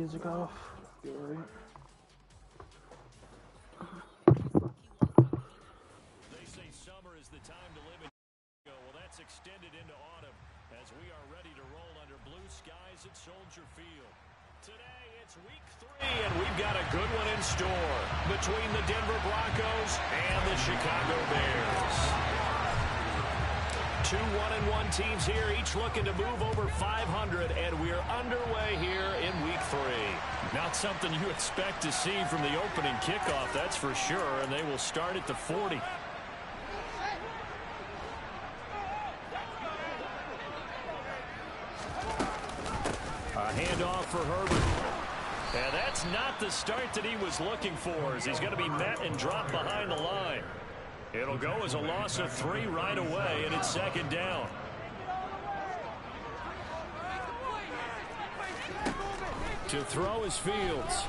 music off. You alright? They say summer is the time to live in. Well, that's extended into autumn as we are ready to roll under blue skies at Soldier Field. Today, it's week 3, and we've got a good one in store between the Denver Broncos and the Chicago Bears. Two 1-1 teams here, each looking to move over 500, and we're underway here in week 3. Not something you expect to see from the opening kickoff, that's for sure, and they will start at the 40. A handoff for Herbert. And that's not the start that he was looking for, as he's going to be met and dropped behind the line. It'll go as a loss of 3 right away, and it's second down. To throw is Fields.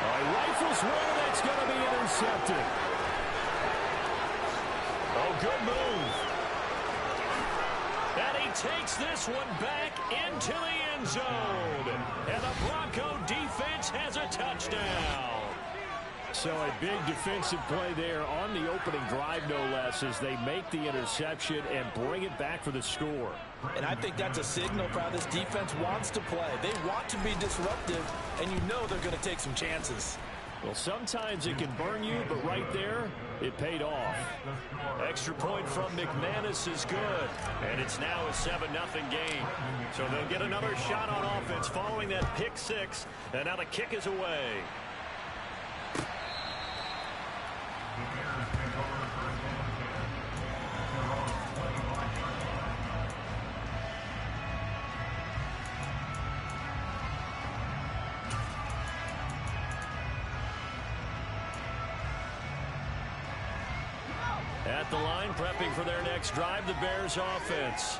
Rifles one, that's going to be intercepted. Oh, good move. And he takes this one back into the end zone. And the Bronco defense has a touchdown. So a big defensive play there on the opening drive, no less, as they make the interception and bring it back for the score. And I think that's a signal for how this defense wants to play. They want to be disruptive, and you know they're going to take some chances. Well, sometimes it can burn you, but right there, it paid off. Extra point from McManus is good, and it's now a 7-0 game. So they'll get another shot on offense following that pick 6, and now the kick is away. At the line, prepping for their next drive, the Bears offense.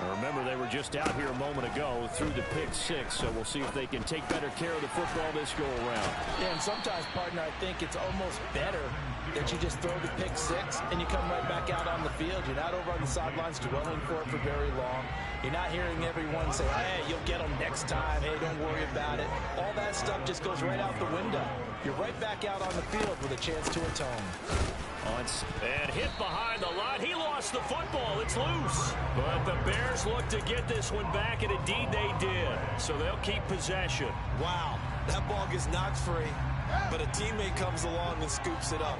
Now remember, they were just out here a moment ago through the pick 6, so we'll see if they can take better care of the football this go-around. Yeah, and sometimes, partner, I think it's almost better that you just throw the pick 6 and you come right back out on the field. You're not over on the sidelines dwelling for it for very long. You're not hearing everyone say, hey, you'll get them next time. Hey, don't worry about it. All that stuff just goes right out the window. You're right back out on the field with a chance to atone. And hit behind the line. He lost the football. It's loose. But the Bears look to get this one back, and indeed they did. So they'll keep possession. Wow, that ball gets knocked free, but a teammate comes along and scoops it up.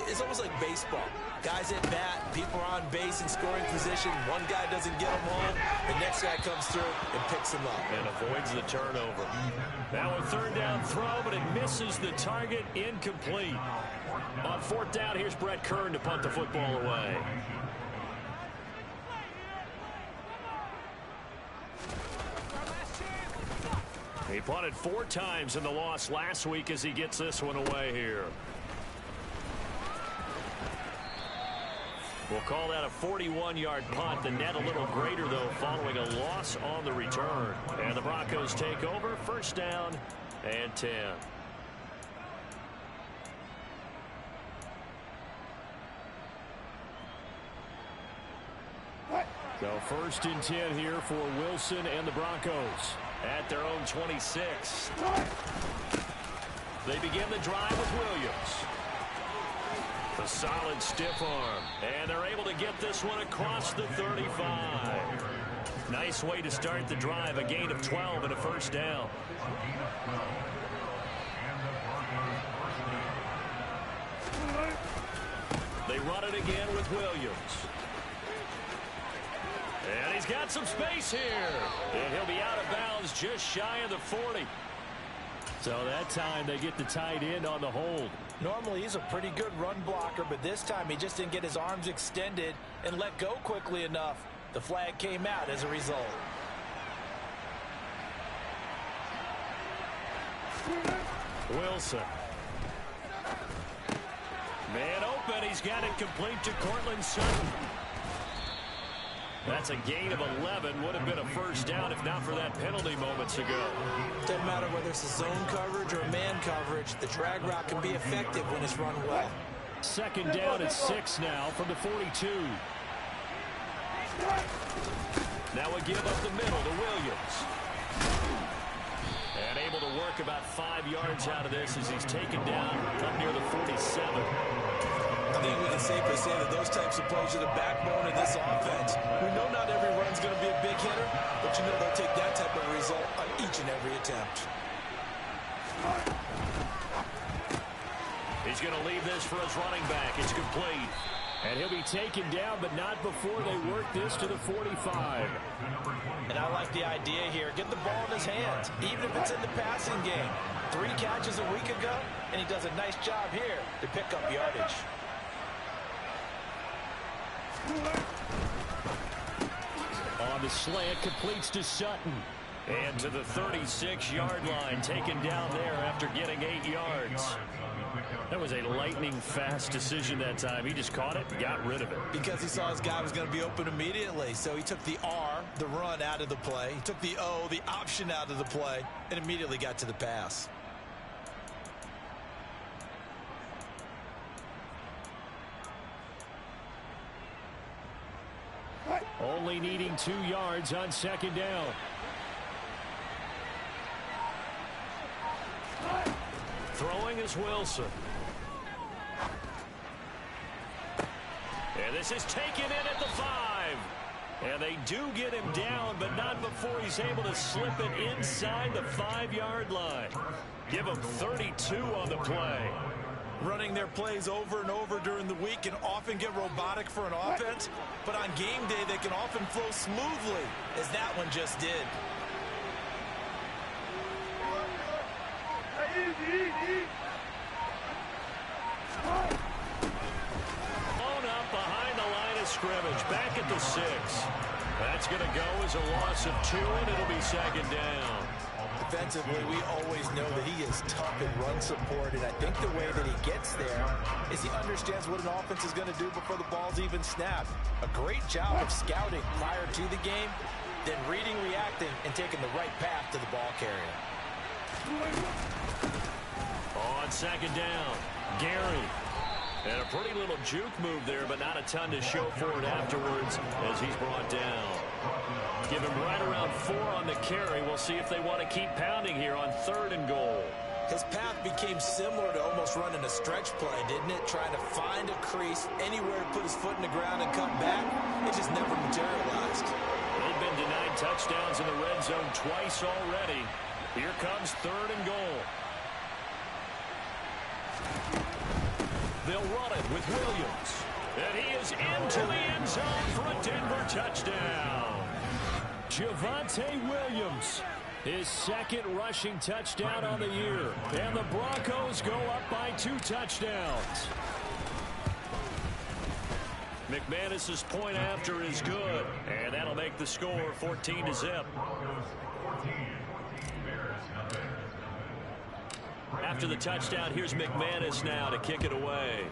It's almost like baseball. Guys at bat, people are on base in scoring position. One guy doesn't get them home. The next guy comes through and picks them up. And avoids the turnover. Now a third down throw, but it misses the target, incomplete. On fourth down, here's Brett Kern to punt the football away. He punted 4 times in the loss last week as he gets this one away here. We'll call that a 41-yard punt. The net a little greater, though, following a loss on the return. And the Broncos take over. First down and 10. So first and 10 here for Wilson and the Broncos at their own 26. They begin the drive with Williams. A solid stiff arm. And they're able to get this one across the 35. Nice way to start the drive. A gain of 12 and a first down. They run it again with Williams. And he's got some space here. And he'll be out of bounds just shy of the 40. So that time they get the tight end on the hold. Normally he's a pretty good run blocker, but this time he just didn't get his arms extended and let go quickly enough. The flag came out as a result. Wilson. Man open. He's got it complete to Cortland Sutton. That's a gain of 11. Would have been a first down if not for that penalty moments ago. Doesn't matter whether it's a zone coverage or a man coverage. The drag route can be effective when it's run well. Second down at 6 now from the 42. Now a give up the middle to Williams. yards out of this as he's taken down up near the 47. I think we can safely say that those types of plays are the backbone of this offense. We know not every run's going to be a big hitter, but you know they'll take that type of result on each and every attempt. He's going to leave this for his running back. It's complete. And he'll be taken down, but not before they work this to the 45. And I like the idea here. Get the ball in his hands, even if it's in the passing game. 3 catches a week ago, and he does a nice job here to pick up yardage. On the slant, completes to Sutton. And to the 36-yard line, taken down there after getting 8 yards. That was a lightning-fast decision that time. He just caught it and got rid of it. Because he saw his guy was going to be open immediately. So he took the R, the run, out of the play. He took the O, the option, out of the play, and immediately got to the pass. Only needing 2 yards on second down. Throwing is Wilson. And this is taken in at the 5. And they do get him down, but not before he's able to slip it inside the 5-yard line. Give him 32 on the play. Running their plays over and over during the week can often get robotic for an offense, but on game day they can often flow smoothly, as that one just did. Blown up behind the line of scrimmage, back at the 6. That's going to go as a loss of 2, and it'll be second down. Defensively, we always know that he is tough in run support, and I think the way that he gets there is he understands what an offense is going to do before the ball's even snapped. A great job of scouting prior to the game, then reading, reacting, and taking the right path to the ball carrier. On second down, Gary. And a pretty little juke move there, but not a ton to show for it afterwards as he's brought down. Give him right around 4 on the carry. We'll see if they want to keep pounding here on 3rd and goal. His path became similar to almost running a stretch play, didn't it? Trying to find a crease, anywhere to put his foot in the ground and cut back. It just never materialized. They've been denied touchdowns in the red zone twice already. Here comes 3rd and goal. They'll run it with Williams. And he is into the end zone for a Denver touchdown. Javonte Williams, his 2nd rushing touchdown on the year. And the Broncos go up by 2 touchdowns. McManus's point after is good. And that'll make the score 14-0. After the touchdown, here's McManus now to kick it away.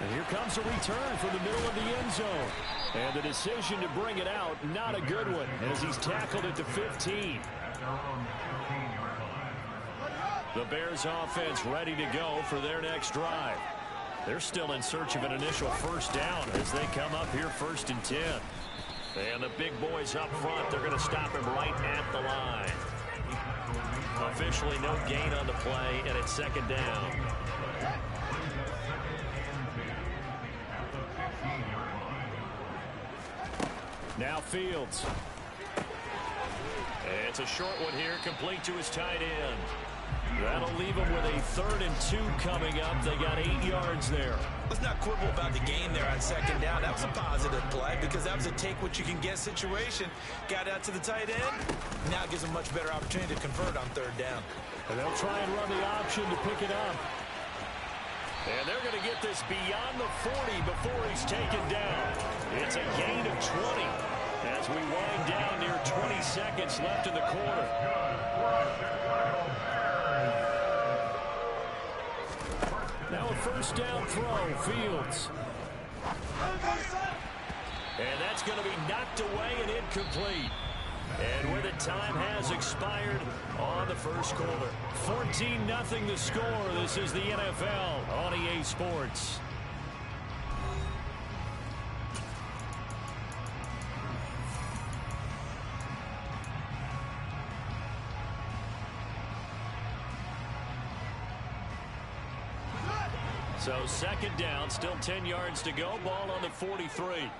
And here comes a return from the middle of the end zone. And the decision to bring it out, not a good one, as he's tackled at the 15. The Bears offense ready to go for their next drive. They're still in search of an initial first down as they come up here 1st and 10. And the big boys up front, they're going to stop him right at the line. Officially no gain on the play, and it's 2nd down. Now Fields. It's a short one here, complete to his tight end. That'll leave them with a 3rd and 2 coming up. They got 8 yards there. Let's not quibble about the gain there on 2nd down. That was a positive play because that was a take-what-you-can-get situation. Got out to the tight end. Now gives them much better opportunity to convert on 3rd down. And they'll try and run the option to pick it up. And they're going to get this beyond the 40 before he's taken down. It's a gain of 20 as we wind down near 20 seconds left in the quarter. Now a first down throw, Fields. And that's going to be knocked away and incomplete. And with it, time has expired on the first quarter. 14-0 the score. This is the NFL on EA Sports. So second down, still 10 yards to go. Ball on the 43.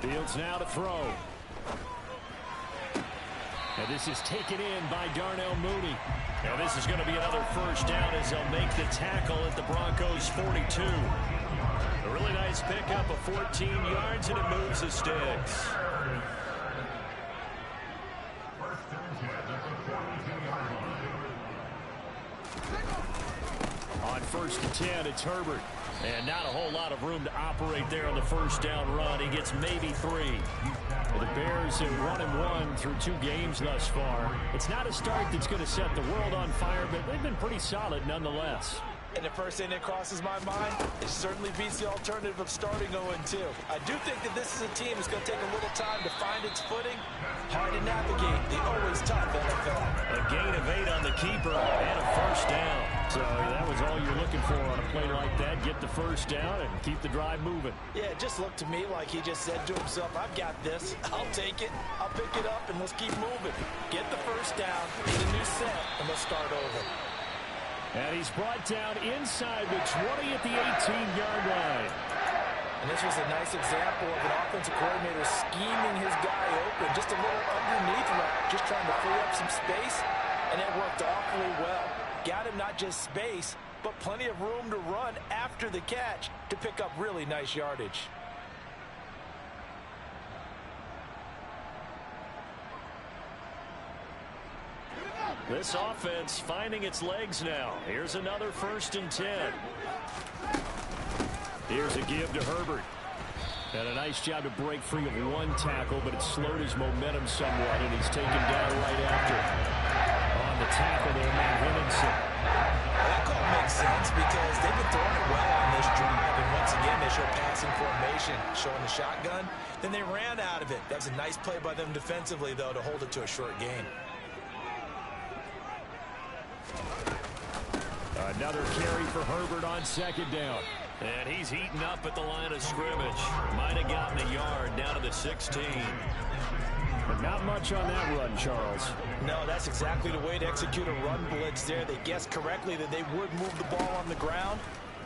Fields now to throw. And this is taken in by Darnell Mooney. Now this is going to be another first down as they'll make the tackle at the Broncos 42. A really nice pickup of 14 yards, and it moves the sticks. On first and 10, it's Herbert. And not a whole lot of room to operate there on the first down run. He gets maybe 3. Well, the Bears have 1-1 through 2 games thus far. It's not a start that's going to set the world on fire, but they've been pretty solid nonetheless. And the first thing that crosses my mind, it certainly beats the alternative of starting 0-2. I do think that this is a team that's going to take a little time to find its footing. Hard to navigate the always tough NFL. A gain of 8 on the keeper and a first down. So that was all you're looking for on a play like that. Get the first down and keep the drive moving. Yeah, it just looked to me like he just said to himself, I've got this. I'll take it. I'll pick it up, and let's keep moving. Get the first down, get a new set, and let's start over. And he's brought down inside the 20 at the 18-yard line. And this was a nice example of an offensive coordinator scheming his guy open, just a little underneath route, just trying to free up some space, and it worked awfully well. Got him not just space, but plenty of room to run after the catch to pick up really nice yardage. This offense finding its legs now. Here's another first and 10. Here's a give to Herbert. And a nice job to break free of one tackle, but it slowed his momentum somewhat, and he's taken down right after. On the tackle there, Matt Henningsen. That call makes sense because they've been throwing it well on this drive, and once again they show passing formation, showing the shotgun. Then they ran out of it. That was a nice play by them defensively, though, to hold it to a short gain. Another carry for Herbert on second down. And he's heating up at the line of scrimmage. Might have gotten a yard down to the 16. But not much on that run, Charles. No, that's exactly the way to execute a run blitz there. They guessed correctly that they would move the ball on the ground,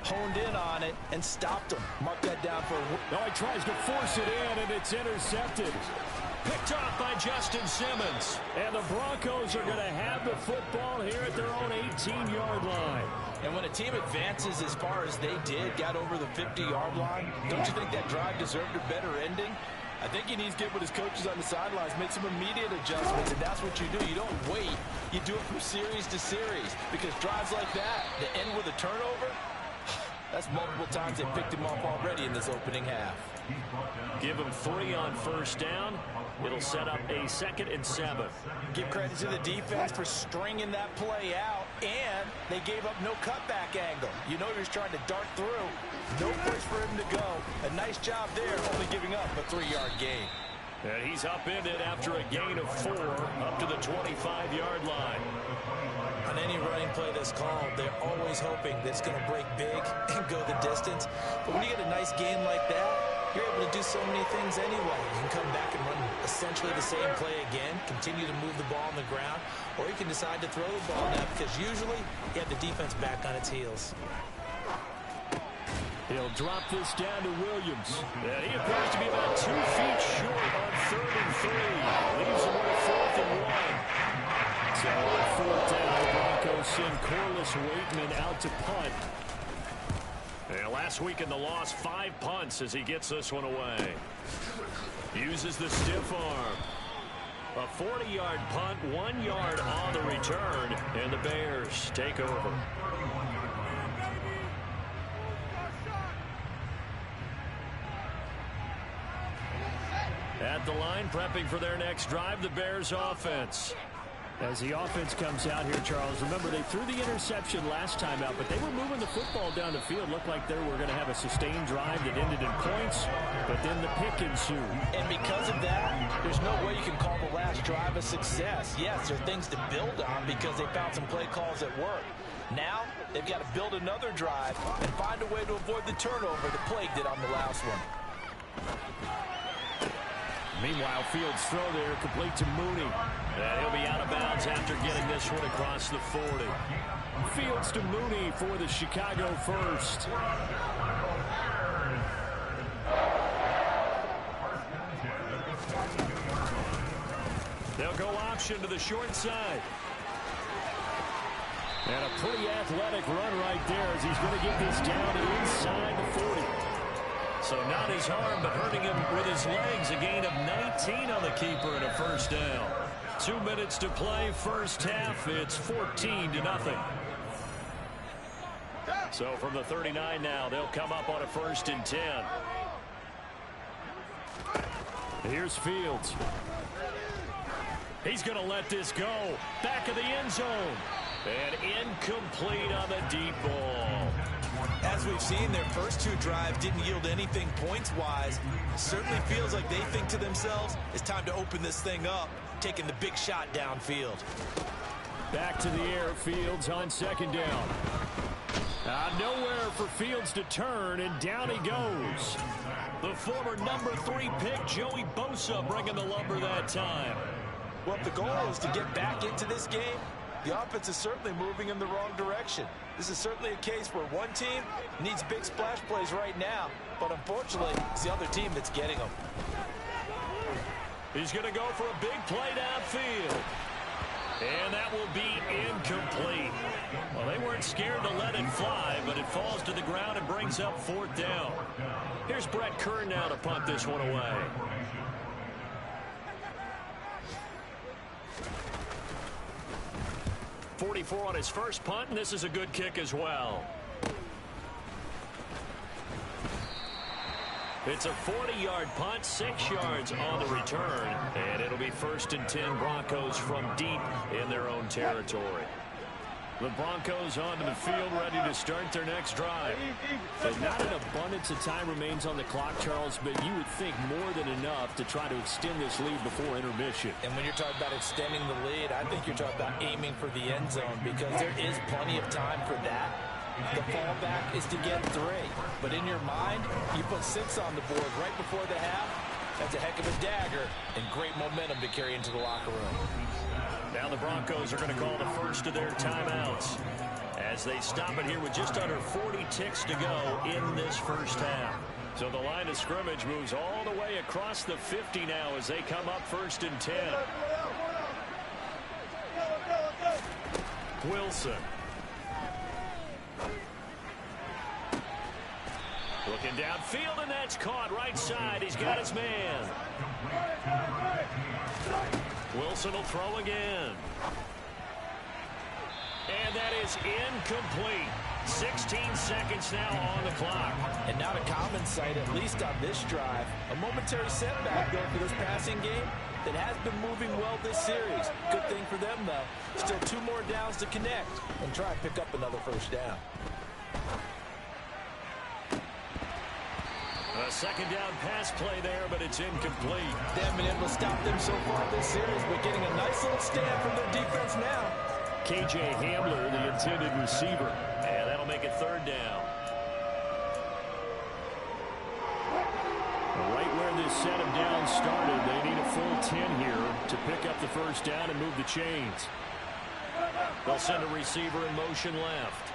honed in on it, and stopped them. Mark that down for a... No, he tries to force it in, and it's intercepted. Picked off by Justin Simmons. And the Broncos are going to have the football here at their own 18-yard line. And when a team advances as far as they did, got over the 50-yard line, don't you think that drive deserved a better ending? I think he needs to get with his coaches on the sidelines, make some immediate adjustments, and that's what you do. You don't wait. You do it from series to series, because drives like that end with a turnover, that's multiple times they picked him off already in this opening half. Give him 3 on first down. It'll set up a 2nd and 7. Give credit to the defense for stringing that play out, and they gave up no cutback angle. You know he was trying to dart through. No place for him to go. A nice job there, only giving up a 3-yard gain. And he's upended after a gain of 4 up to the 25-yard line. On any running play that's called, they're always hoping that it's going to break big and go the distance. But when you get a nice game like that, you're able to do so many things anyway. You can come back and run essentially the same play again, continue to move the ball on the ground, or you can decide to throw the ball now because usually you have the defense back on its heels. He'll drop this down to Williams. And he appears to be about 2 feet short on 3rd and 3. Leaves him with 4th and 1. So on 4th down, the Broncos send Corliss Waitman out to punt. And last week in the loss, 5 punts as he gets this one away. Uses the stiff arm. A 40-yard punt, 1 yard on the return, and the Bears take over. At the line, prepping for their next drive, the Bears offense. As the offense comes out here, Charles, remember they threw the interception last time out, but they were moving the football down the field. Looked like they were going to have a sustained drive that ended in points, but then the pick ensued. And because of that, there's no way you can call the last drive a success. Yes, there are things to build on because they found some play calls that work. Now, they've got to build another drive and find a way to avoid the turnover that plagued it on the last one. Meanwhile, Fields' throw there complete to Mooney. And he'll be out of bounds after getting this one across the 40. Fields to Mooney for the Chicago first. They'll go option to the short side. And a pretty athletic run right there as he's going to get this down inside the 40. So not his arm, but hurting him with his legs. A gain of 19 on the keeper and a first down. 2 minutes to play, first half. It's 14-0. So from the 39 now, they'll come up on a 1st and 10. Here's Fields. He's going to let this go. Back of the end zone. And incomplete on the deep ball. As we've seen, their first 2 drives didn't yield anything points-wise. Certainly feels like they think to themselves, it's time to open this thing up, taking the big shot downfield. Back to the air, Fields on 2nd down. Nowhere for Fields to turn, and down he goes. The former number 3 pick, Joey Bosa, bringing the lumber that time. Well, if the goal is to get back into this game, the offense is certainly moving in the wrong direction. This is certainly a case where one team needs big splash plays right now, but unfortunately, it's the other team that's getting them. He's going to go for a big play downfield. And that will be incomplete. Well, they weren't scared to let it fly, but it falls to the ground and brings up 4th down. Here's Brett Kern now to punt this one away. .44 on his first punt, and this is a good kick as well. It's a 40-yard punt, 6 yards on the return, and it'll be 1st and 10 Broncos from deep in their own territory. The Broncos onto the field, ready to start their next drive. But not an abundance of time remains on the clock, Charles, but you would think more than enough to try to extend this lead before intermission. And when you're talking about extending the lead, I think you're talking about aiming for the end zone because there is plenty of time for that. The fallback is to get 3. But in your mind, you put 6 on the board right before the half. That's a heck of a dagger and great momentum to carry into the locker room. Now the Broncos are going to call the first of their timeouts as they stop it here with just under 40 ticks to go in this first half. So the line of scrimmage moves all the way across the 50 now as they come up 1st and 10. Wilson. Looking downfield, and that's caught right side. He's got his man. Wilson will throw again. And that is incomplete. 16 seconds now on the clock. And not a common sight, at least on this drive. A momentary setback, though, for this passing game that has been moving well this series. Good thing for them, though. Still 2 more downs to connect and try and pick up another first down. A 2nd down pass play there, but it's incomplete. They haven't been able to stop them so far this series, but getting a nice little stand from their defense now. K.J. Hamler, the intended receiver. And that'll make it 3rd down. Right where this set of downs started, they need a full 10 here to pick up the first down and move the chains. They'll send a receiver in motion left.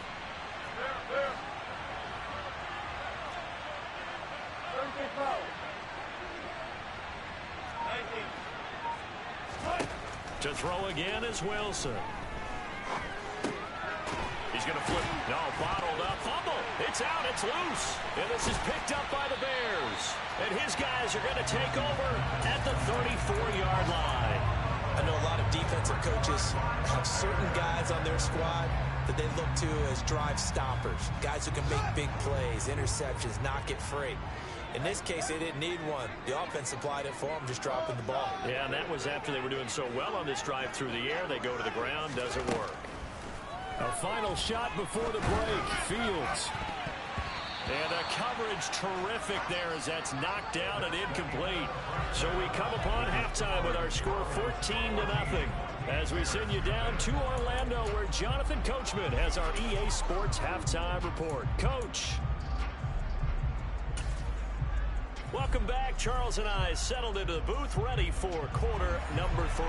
To throw again is Wilson. He's going to flip. No, bottled up. Fumble. It's out. It's loose. And this is picked up by the Bears. And his guys are going to take over at the 34-yard line. I know a lot of defensive coaches have certain guys on their squad that they look to as drive stoppers. Guys who can make big plays, interceptions, knock it free. In this case, they didn't need one. The offense supplied it for them, just dropping the ball. Yeah, and that was after they were doing so well on this drive through the air. They go to the ground, doesn't work. A final shot before the break. Fields. And the coverage terrific there as that's knocked down and incomplete. So we come upon halftime with our score 14-0. As we send you down to Orlando where Jonathan Coachman has our EA Sports halftime report. Coach. Welcome back. Charles and I settled into the booth, ready for quarter number 3.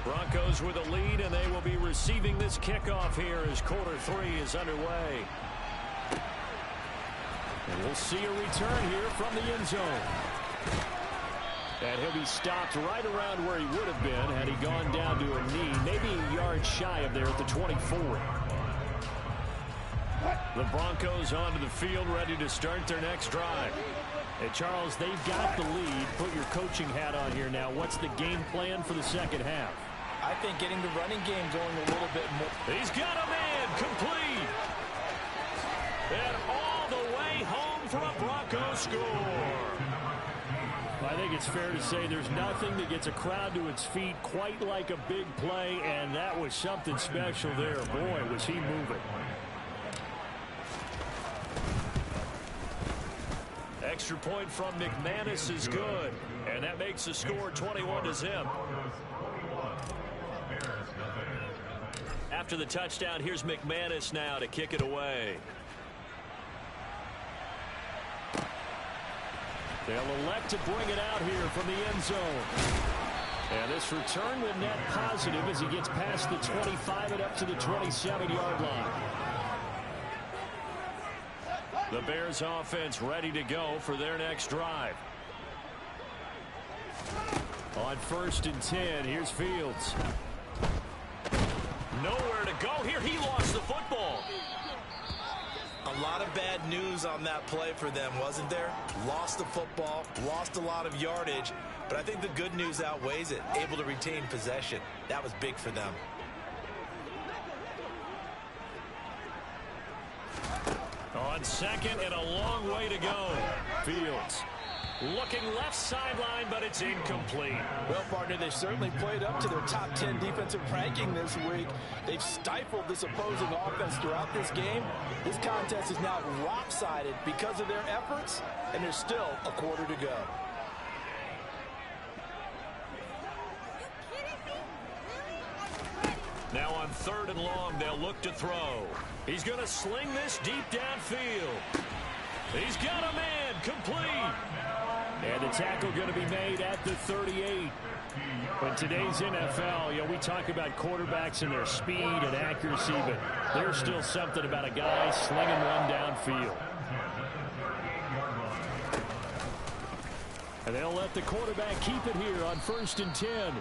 Broncos with a lead, and they will be receiving this kickoff here as quarter 3 is underway. And we'll see a return here from the end zone. And he'll be stopped right around where he would have been had he gone down to a knee, maybe a yard shy of there at the 24. The Broncos onto the field, ready to start their next drive. Hey, Charles, they've got the lead. Put your coaching hat on here now. What's the game plan for the second half? I think getting the running game going a little bit more. He's got a man complete. And all the way home for a Broncos score. I think it's fair to say there's nothing that gets a crowd to its feet quite like a big play, and that was something special there. Boy, was he moving. Extra point from McManus is good, and that makes the score 21-0. After the touchdown, here's McManus now to kick it away. They'll elect to bring it out here from the end zone. And this return will net positive as he gets past the 25 and up to the 27-yard line. The Bears offense ready to go for their next drive. On 1st and 10, here's Fields. Nowhere to go here. He lost the football. A lot of bad news on that play for them, wasn't there? Lost the football, lost a lot of yardage, but I think the good news outweighs it. Able to retain possession. That was big for them. On 2nd and a long way to go. Fields looking left sideline, but it's incomplete. Well, partner, they certainly played up to their top 10 defensive ranking this week. They've stifled this opposing offense throughout this game. This contest is now lopsided because of their efforts, and there's still a quarter to go. Now on 3rd and long, they'll look to throw. He's going to sling this deep downfield. He's got a man complete. And the tackle going to be made at the 38. In today's NFL, we talk about quarterbacks and their speed and accuracy, but there's still something about a guy slinging one downfield. And they'll let the quarterback keep it here on 1st and 10.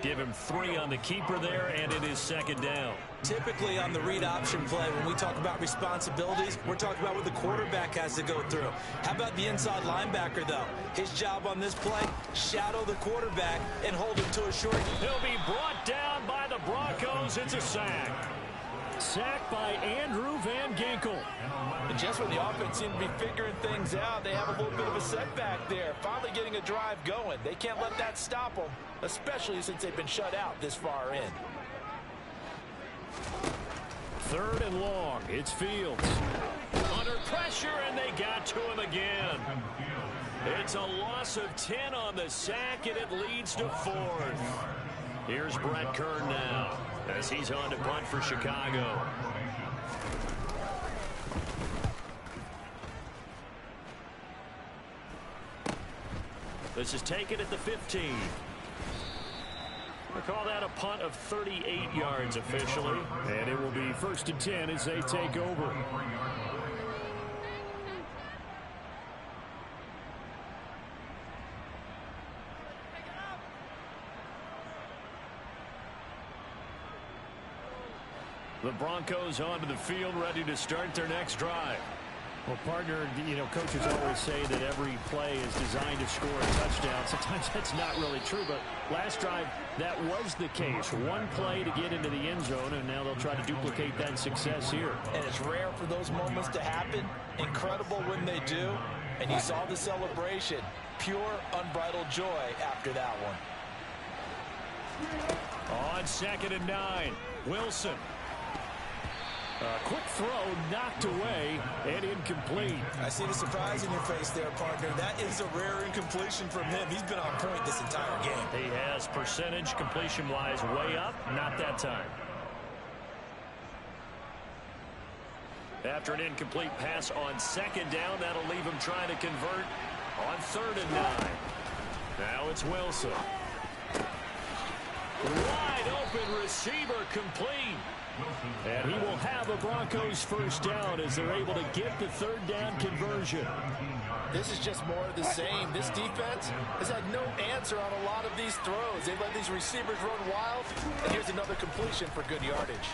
Give him 3 on the keeper there, and it is 2nd down. Typically on the read option play, when we talk about responsibilities, we're talking about what the quarterback has to go through. How about the inside linebacker, though? His job on this play, shadow the quarterback and hold him to a short. He'll be brought down by the Broncos. It's a sack. Sacked by Andrew Van Ginkel. And just when the offense seemed to be figuring things out, they have a little bit of a setback there. Finally getting a drive going. They can't let that stop them, especially since they've been shut out this far in. 3rd and long. It's Fields. Under pressure, and they got to him again. It's a loss of 10 on the sack, and it leads to 4th. Here's Brett Kern now as he's on to punt for Chicago. This is taken at the 15. We'll call that a punt of 38 yards officially. And it will be 1st and 10 as they take over. The Broncos onto the field, ready to start their next drive. Well, partner, coaches always say that every play is designed to score a touchdown. Sometimes that's not really true, but last drive, that was the case. One play to get into the end zone, and now they'll try to duplicate that success here. And it's rare for those moments to happen. Incredible when they do. And you saw the celebration. Pure, unbridled joy after that one. On 2nd and 9, Wilson. Quick throw knocked away and incomplete. I see the surprise in your face there, partner. That is a rare incompletion from him. He's been on point this entire game. He has percentage completion-wise way up. Not that time. After an incomplete pass on second down, that'll leave him trying to convert on 3rd and 9. Now it's Wilson. Wide open receiver complete. And he will have a Broncos first down as they're able to get the 3rd down conversion. This is just more of the same. This defense has had no answer on a lot of these throws. They've let these receivers run wild. And here's another completion for good yardage.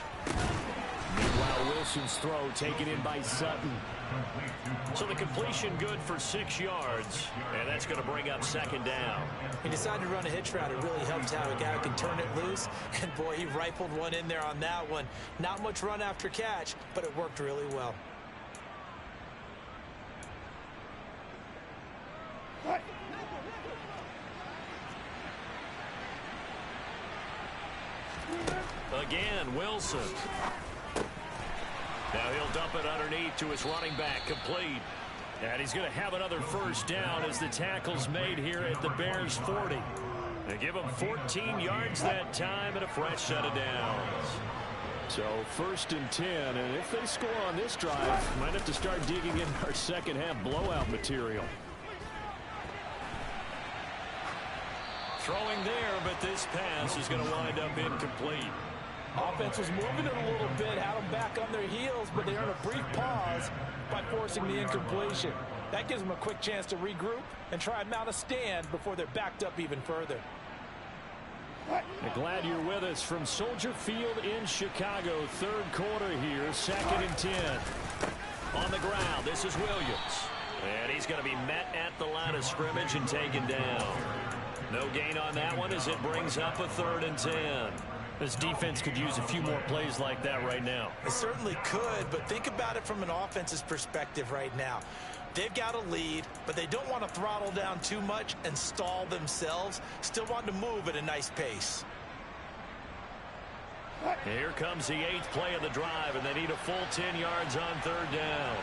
Meanwhile, Wilson's throw taken in by Sutton. So the completion good for 6 yards, and that's going to bring up 2nd down. He decided to run a hitch route. It really helped how a guy can turn it loose. And, boy, he rifled one in there on that one. Not much run after catch, but it worked really well. Again, Wilson. Now he'll dump it underneath to his running back, complete. And he's going to have another first down as the tackle's made here at the Bears 40. They give him 14 yards that time and a fresh set of downs. So 1st and 10, and if they score on this drive, might have to start digging in our second half blowout material. Throwing there, but this pass is going to wind up incomplete. Offense was moving it a little bit, had them back on their heels, but they earned a brief pause by forcing the incompletion. That gives them a quick chance to regroup and try and mount a stand before they're backed up even further. Glad you're with us from Soldier Field in Chicago. 3rd quarter here, 2nd and 10. On the ground, this is Williams. And he's going to be met at the line of scrimmage and taken down. No gain on that one as it brings up a 3rd and 10. This defense could use a few more plays like that right now. It certainly could, but think about it from an offense's perspective right now. They've got a lead, but they don't want to throttle down too much and stall themselves. Still want to move at a nice pace. Here comes the 8th play of the drive, and they need a full 10 yards on 3rd down.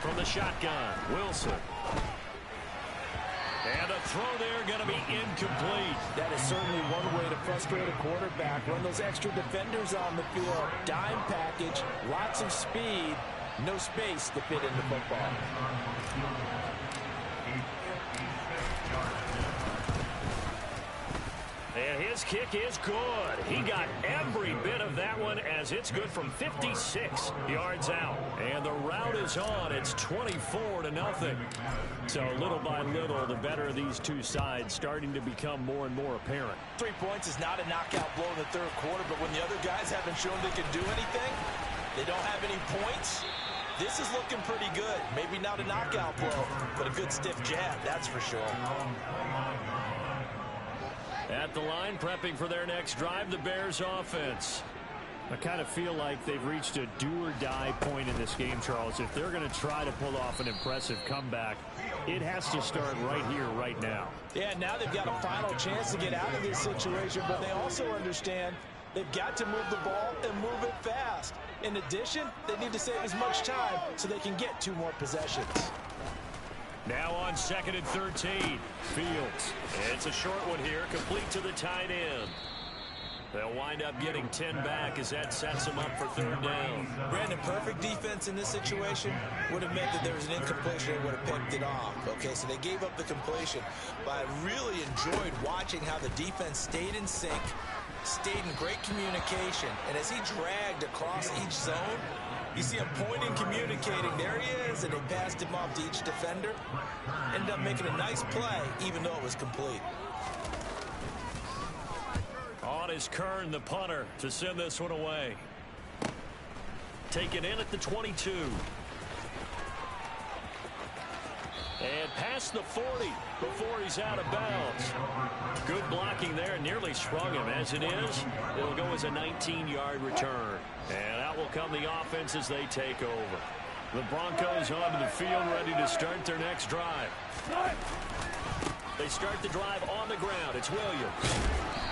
From the shotgun, Wilson. And a throw there going to be incomplete. That is certainly one way to frustrate a quarterback. Run those extra defenders on the field. Dime package, lots of speed, no space to fit in the football. And his kick is good. He got every bit of that one as it's good from 56 yards out. And the route is on. It's 24-0. So little by little, the better of these two sides starting to become more and more apparent. 3 points is not a knockout blow in the 3rd quarter, but when the other guys haven't shown they can do anything, they don't have any points. This is looking pretty good. Maybe not a knockout blow, but a good stiff jab, that's for sure. At the line, prepping for their next drive, the Bears offense. I kind of feel like they've reached a do-or-die point in this game, Charles. If they're going to try to pull off an impressive comeback, it has to start right here, right now. Yeah, now they've got a final chance to get out of this situation, but they also understand they've got to move the ball and move it fast. In addition, they need to save as much time so they can get 2 more possessions. Now on 2nd and 13. Fields. It's a short one here, complete to the tight end. They'll wind up getting 10 back as that sets them up for 3rd down. Brandon, perfect defense in this situation would have meant that there was an incompletion and would have picked it off. Okay, so they gave up the completion. But I really enjoyed watching how the defense stayed in sync, stayed in great communication. And as he dragged across each zone, you see him pointing, communicating. There he is, and they passed him off to each defender. Ended up making a nice play, even though it was complete. On is Kern, the punter, to send this one away. Taken in at the 22. And past the 40 before he's out of bounds. Good blocking there, nearly sprung him. As it is, it'll go as a 19-yard return. And out will come the offense as they take over. The Broncos onto the field, ready to start their next drive. They start the drive on the ground. It's Williams.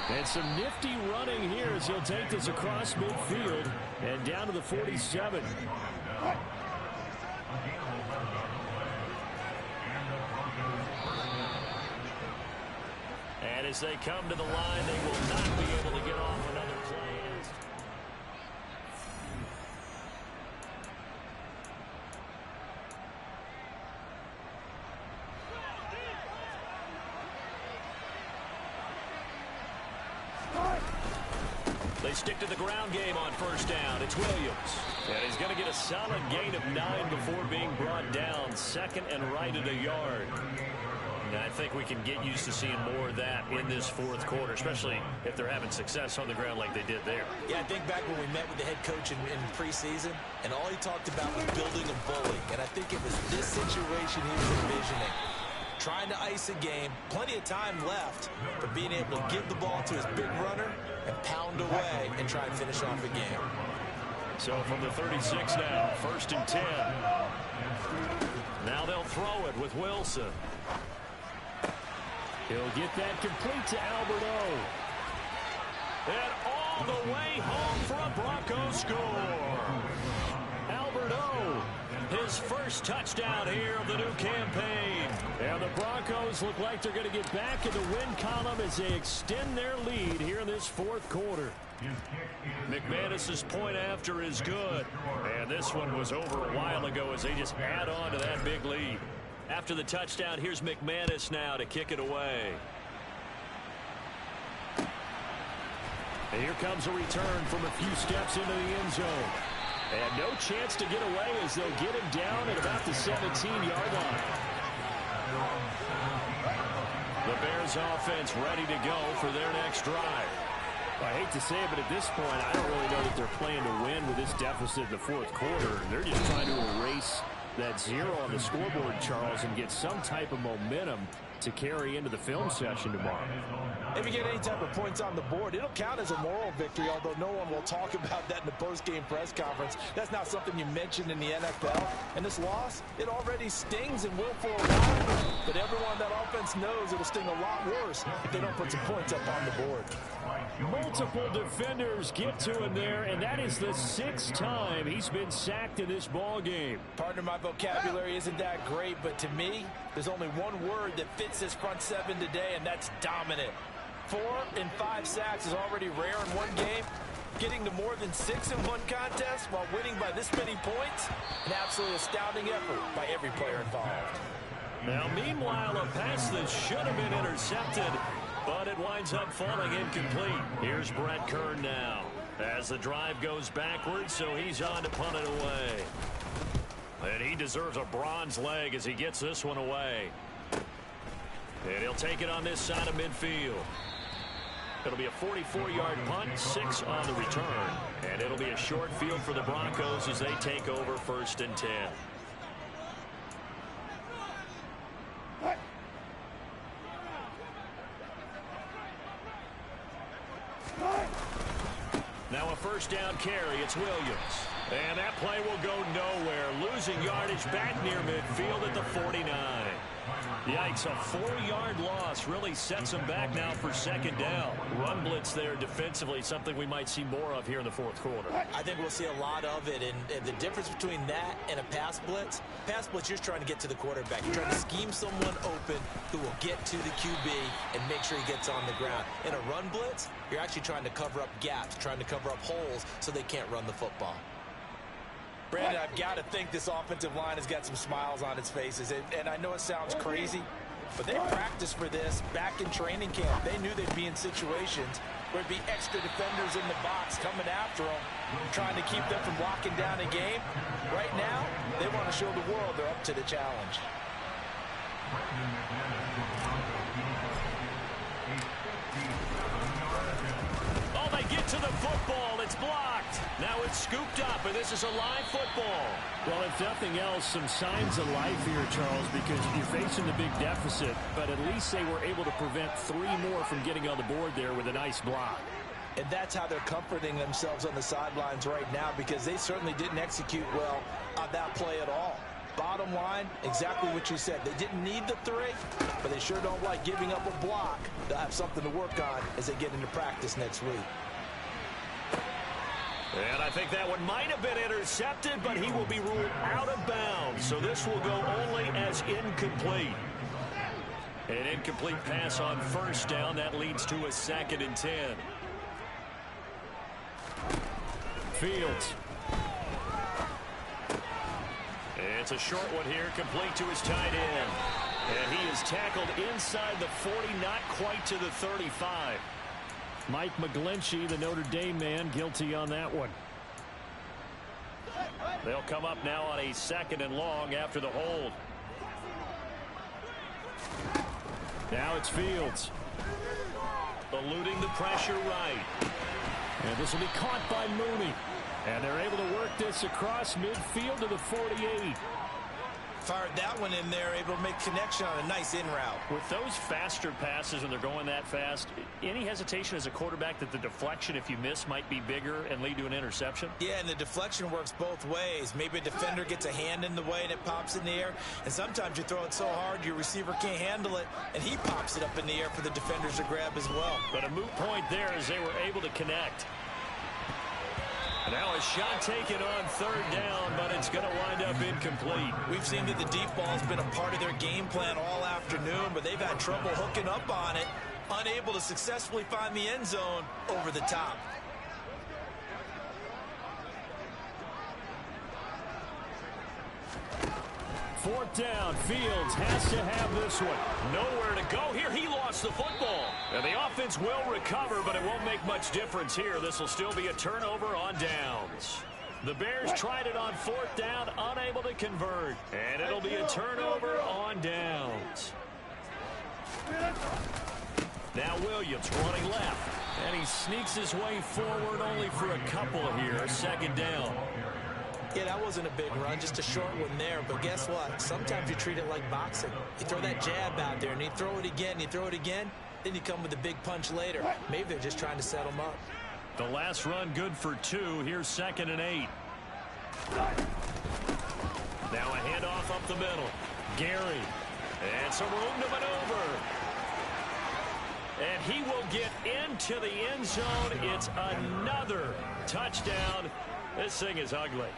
And some nifty running here as he'll take this across midfield and down to the 47. And as they come to the line, they will not be able to get off another play. They stick to the ground game on first down. It's Williams. And he's going to get a solid gain of 9 before being brought down. Second and right at a yard. And I think we can get used to seeing more of that in this fourth quarter, especially if they're having success on the ground like they did there. Yeah, I think back when we met with the head coach in preseason, and all he talked about was building a bully. And I think it was this situation he was envisioning. Trying to ice a game, plenty of time left, but being able to give the ball to his big runner and pound away and try and finish off a game. So from the 36 now, first and 10. Now they'll throw it with Wilson. He'll get that complete to Alberto. And all the way home for a Broncos score. Alberto, his first touchdown here of the new campaign. And the Broncos look like they're going to get back in the win column as they extend their lead here in this fourth quarter. McManus's point after is good. And this one was over a while ago as they just add on to that big lead. After the touchdown, here's McManus now to kick it away. And here comes a return from a few steps into the end zone. And no chance to get away as they'll get him down at about the 17-yard line. The Bears offense ready to go for their next drive. I hate to say it, but at this point, I don't really know that they're playing to win with this deficit in the fourth quarter. They're just trying to erase that 0 on the scoreboard, Charles, and get some type of momentum to carry into the film session tomorrow. If you get any type of points on the board, it'll count as a moral victory, although no one will talk about that in the post-game press conference. That's not something you mentioned in the NFL. And this loss, it already stings and will for a while. But everyone on that offense knows it'll sting a lot worse if they don't put some points up on the board. Multiple defenders get to him there, and that is the 6th time he's been sacked in this ball game. Partner, my vocabulary isn't that great, but to me, there's only one word that fits this front seven today, and that's dominant. 4 and 5 sacks is already rare in one game. Getting to more than 6 in one contest while winning by this many points, an absolutely astounding effort by every player involved. Now, meanwhile, a pass that should have been intercepted, but it winds up falling incomplete. Here's Brett Kern now as the drive goes backwards, so he's on to punt it away. And he deserves a bronze leg as he gets this one away. And he'll take it on this side of midfield. It'll be a 44-yard punt, 6 on the return. And it'll be a short field for the Broncos as they take over first and 10. Now a first down carry. It's Williams. And that play will go nowhere. Losing yardage back near midfield at the 49. Yikes, a 4-yard loss really sets them back now for second down. Run blitz there defensively, something we might see more of here in the fourth quarter. I think we'll see a lot of it, and the difference between that and a pass blitz, you're just trying to get to the quarterback. You're trying to scheme someone open who will get to the QB and make sure he gets on the ground. In a run blitz, you're actually trying to cover up gaps, trying to cover up holes so they can't run the football. Brandon, I've got to think this offensive line has got some smiles on its faces. And I know it sounds crazy, but they practiced for this back in training camp. They knew they'd be in situations where it'd be extra defenders in the box coming after them, trying to keep them from locking down a game. Right now, they want to show the world they're up to the challenge. Oh, they get to the football. It's blocked. Now it's scooped up, and this is a live football. Well, if nothing else, some signs of life here, Charles, because you're facing the big deficit, but at least they were able to prevent 3 more from getting on the board there with a nice block. And that's how they're comforting themselves on the sidelines right now, because they certainly didn't execute well on that play at all. Bottom bottom line, exactly what you said. They didn't need the 3, but they sure don't like giving up a block. They'll have something to work on as they get into practice next week. And I think that one might have been intercepted, but he will be ruled out of bounds. So this will go only as incomplete. An incomplete pass on first down. That leads to a 2nd and 10. Fields. It's a short one here, complete to his tight end. And he is tackled inside the 40, not quite to the 35. Mike McGlinchey, the Notre Dame man, guilty on that one. They'll come up now on a 2nd and long after the hold. Now it's Fields. Eluding the pressure right. And this will be caught by Mooney. And they're able to work this across midfield to the 48. Fired that one in there, able to make connection on a nice in route. With those faster passes when they're going that fast, any hesitation as a quarterback that the deflection, if you miss, might be bigger and lead to an interception? Yeah, and the deflection works both ways. Maybe a defender gets a hand in the way and it pops in the air. And sometimes you throw it so hard your receiver can't handle it, and he pops it up in the air for the defenders to grab as well. But a moot point there as they were able to connect. Now a shot taken on 3rd down, but it's going to wind up incomplete. We've seen that the deep ball has been a part of their game plan all afternoon, but they've had trouble hooking up on it, unable to successfully find the end zone over the top. Fourth down. Fields has to have this one. Nowhere to go here. He lost the football. And the offense will recover, but it won't make much difference here. This will still be a turnover on downs. The Bears tried it on 4th down, unable to convert. And it'll be a turnover on downs. Now Williams running left. And he sneaks his way forward only for a couple here. 2nd down. Yeah, that wasn't a big run, just a short one there. But guess what? Sometimes you treat it like boxing. You throw that jab out there, and you throw it again, you throw it again, then you come with a big punch later. Maybe they're just trying to set them up. The last run good for 2. Here's 2nd and 8. Now a handoff up the middle. Gary. And some room to maneuver. And he will get into the end zone. It's another touchdown. This thing is ugly.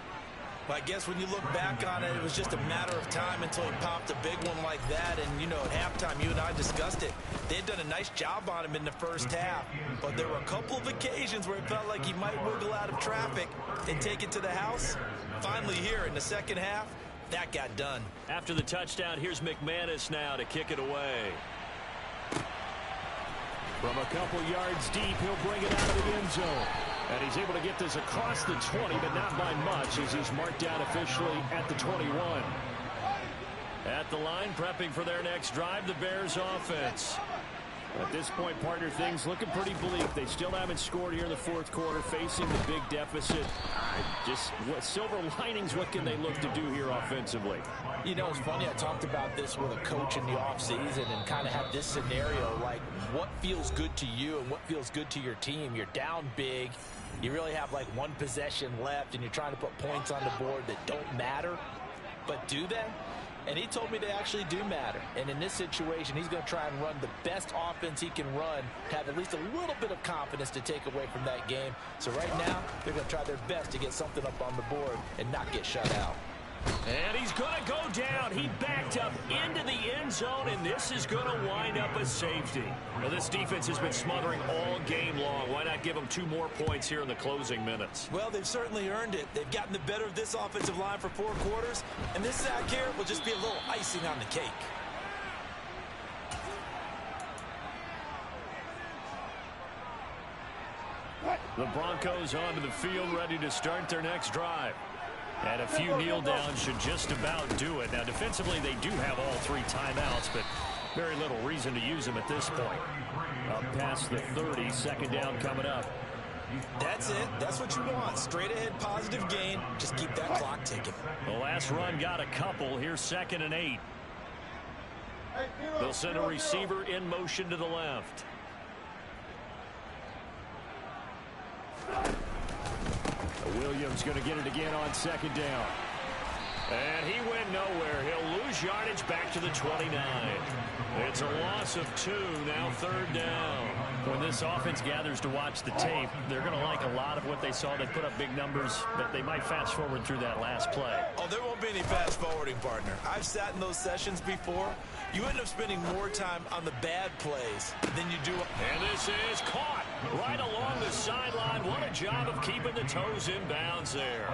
Well, I guess when you look back on it, it was just a matter of time until he popped a big one like that. And, you know, at halftime, you and I discussed it. They had done a nice job on him in the first half. But there were a couple of occasions where it felt like he might wiggle out of traffic and take it to the house. Finally here in the second half, that got done. After the touchdown, here's McManus now to kick it away. From a couple yards deep, he'll bring it out of the end zone. And he's able to get this across the 20, but not by much as he's marked down officially at the 21. At the line, prepping for their next drive, the Bears offense. At this point, partner, things looking pretty bleak. They still haven't scored here in the 4th quarter, facing the big deficit. Just what silver linings, what can they look to do here offensively? You know, it's funny, I talked about this with a coach in the offseason and kind of had this scenario, like what feels good to you and what feels good to your team. You're down big. You really have like one possession left, and you're trying to put points on the board that don't matter. But do they? And he told me they actually do matter. And in this situation, he's going to try and run the best offense he can run, have at least a little bit of confidence to take away from that game. So right now, they're going to try their best to get something up on the board and not get shut out. And he's going to go down. He backed up into the end zone, and this is going to wind up a safety. Well, this defense has been smothering all game long. Why not give them 2 more points here in the closing minutes? Well, they've certainly earned it. They've gotten the better of this offensive line for 4 quarters, and this sack here will just be a little icing on the cake. The Broncos onto the field, ready to start their next drive. And a few kneel downs should just about do it. Now, defensively, they do have all 3 timeouts, but very little reason to use them at this point. Up past the 30, 2nd down coming up. That's it. That's what you want. Straight ahead, positive gain. Just keep that clock ticking. The last run got a couple. Here's 2nd and 8. They'll send a receiver in motion to the left. Williams going to get it again on 2nd down. And he went nowhere. He'll lose yardage back to the 29. It's a loss of 2, now 3rd down. When this offense gathers to watch the tape, they're going to like a lot of what they saw. They put up big numbers, but they might fast forward through that last play. Oh, there won't be any fast forwarding, partner. I've sat in those sessions before. You end up spending more time on the bad plays than you do. And this is caught right along the sideline. What a job of keeping the toes in bounds there.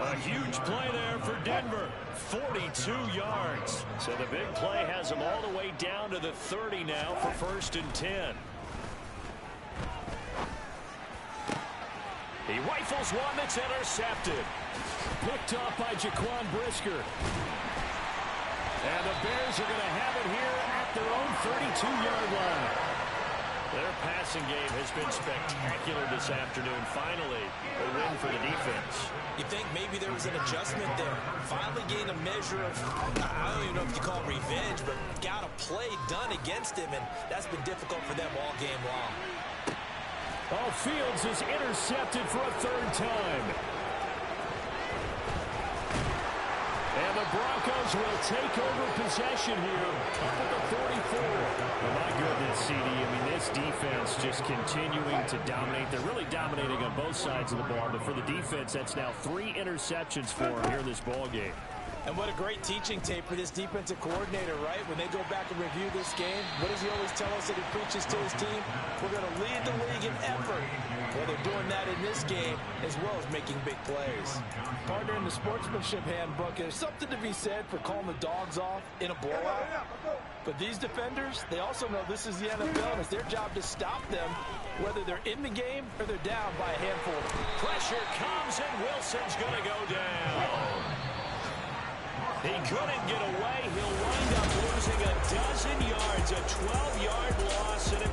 A huge play there for Denver. 42 yards. So the big play has them all the way down to the 30 now for 1st and 10. He rifles one that's intercepted. Picked off by Jaquan Brisker. And the Bears are going to have it here at their own 32-yard line. Their passing game has been spectacular this afternoon. Finally, a win for the defense. You think maybe there was an adjustment there. Finally gained a measure of, I don't even know if you call it revenge, but got a play done against him, and that's been difficult for them all game long. Oh, Fields is intercepted for a 3rd time. And the Broncos will take over possession here up at the 44. Oh, my goodness, CD. I mean, this defense just continuing to dominate. They're really dominating on both sides of the ball. But for the defense, that's now 3 interceptions for them here in this ball game. And what a great teaching tape for this defensive coordinator, right? When they go back and review this game, what does he always tell us that he preaches to his team? We're going to lead the league in effort. Well, they're doing that in this game as well as making big plays. Partner, in the sportsmanship handbook, there's something to be said for calling the dogs off in a blowout. But these defenders, they also know this is the NFL, and it's their job to stop them, whether they're in the game or they're down by a handful. Pressure comes, and Wilson's going to go down. He couldn't get away. He'll wind up losing a dozen yards, a 12-yard loss. And